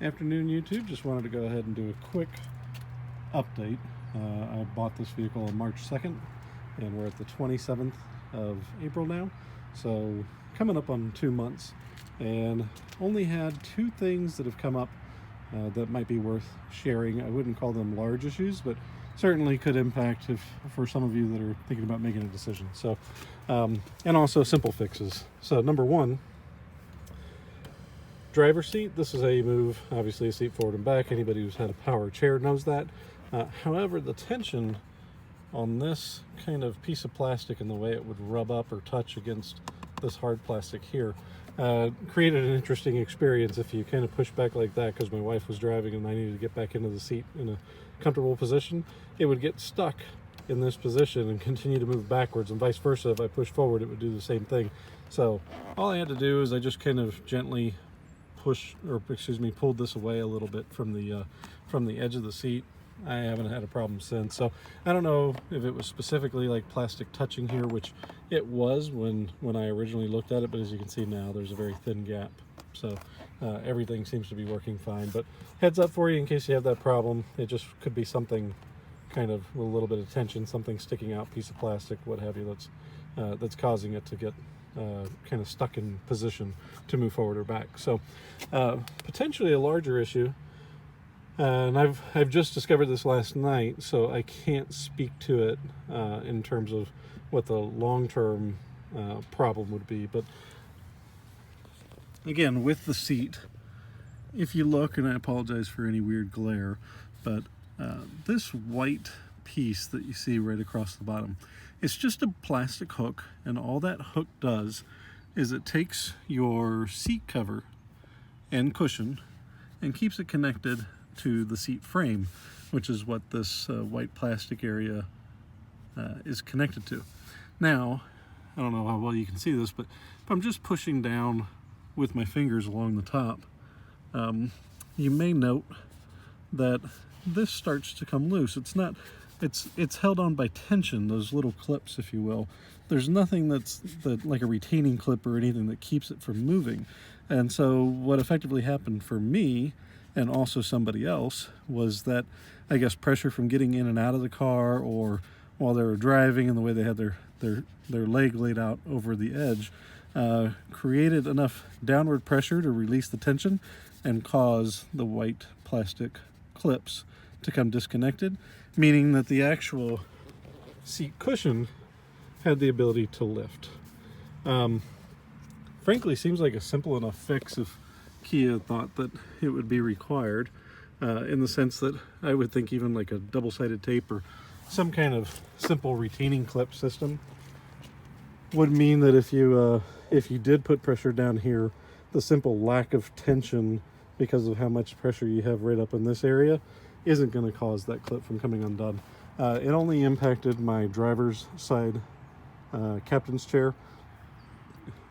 Afternoon, YouTube. Just wanted to go ahead and do a quick update. I bought this vehicle on March 2nd, and we're at the 27th of April now, so coming up on 2 months, and only had two things that have come up that might be worth sharing. I wouldn't call them large issues, but certainly could impact for some of you that are thinking about making a decision. So, and also simple fixes. So number one, driver's seat. This is how you move, obviously, a seat forward and back. Anybody who's had a power chair knows that. However, the tension on this kind of piece of plastic and the way it would rub up or touch against this hard plastic here created an interesting experience if you kind of push back like that, because my wife was driving and I needed to get back into the seat in a comfortable position. It would get stuck in this position and continue to move backwards, and vice versa. If I push forward, it would do the same thing. So all I had to do is I just kind of gently pulled this away a little bit from the edge of the seat. I haven't had a problem since. So I don't know if it was specifically like plastic touching here, which it was when I originally looked at it, but as you can see now, there's a very thin gap. So everything seems to be working fine. But heads up for you in case you have that problem. It just could be something kind of with a little bit of tension, something sticking out, piece of plastic, what have you, that's causing it to get kind of stuck in position to move forward or back. So potentially a larger issue. And I've just discovered this last night, so I can't speak to it in terms of what the long-term problem would be. But again, with the seat, if you look, and I apologize for any weird glare, but this white piece that you see right across the bottom, it's just a plastic hook, and all that hook does is it takes your seat cover and cushion and keeps it connected to the seat frame, which is what this white plastic area is connected to. Now, I don't know how well you can see this, but if I'm just pushing down with my fingers along the top, you may note that this starts to come loose. It's held on by tension, those little clips, if you will. There's nothing that's like a retaining clip or anything that keeps it from moving. And so what effectively happened for me, and also somebody else, was that I guess pressure from getting in and out of the car, or while they were driving and the way they had their leg laid out over the edge, created enough downward pressure to release the tension and cause the white plastic clips to come disconnected, meaning that the actual seat cushion had the ability to lift. Frankly, seems like a simple enough fix if Kia thought that it would be required, in the sense that I would think even like a double-sided tape or some kind of simple retaining clip system would mean that if you did put pressure down here, the simple lack of tension because of how much pressure you have right up in this area isn't going to cause that clip from coming undone. It only impacted my driver's side captain's chair,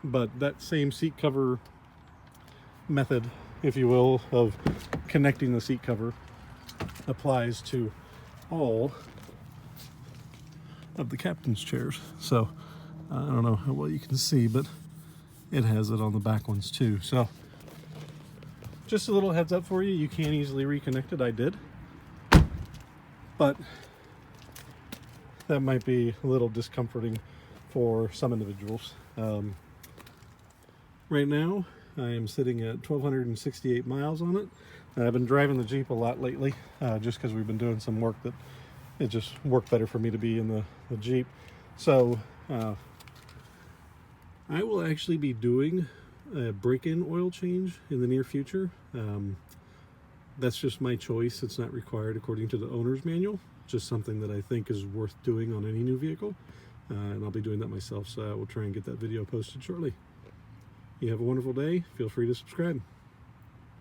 but that same seat cover method, if you will, of connecting the seat cover applies to all of the captain's chairs. So I don't know how well you can see, but it has it on the back ones too. So just a little heads up for you, you can easily reconnect it. I did, but that might be a little discomforting for some individuals. Right now I am sitting at 1,268 miles on it. I've been driving the Jeep a lot lately, just because we've been doing some work that it just worked better for me to be in the Jeep. So I will actually be doing a break-in oil change in the near future. That's just my choice. It's not required according to the owner's manual. Just something that I think is worth doing on any new vehicle. And I'll be doing that myself, so I will try and get that video posted shortly. You have a wonderful day. Feel free to subscribe.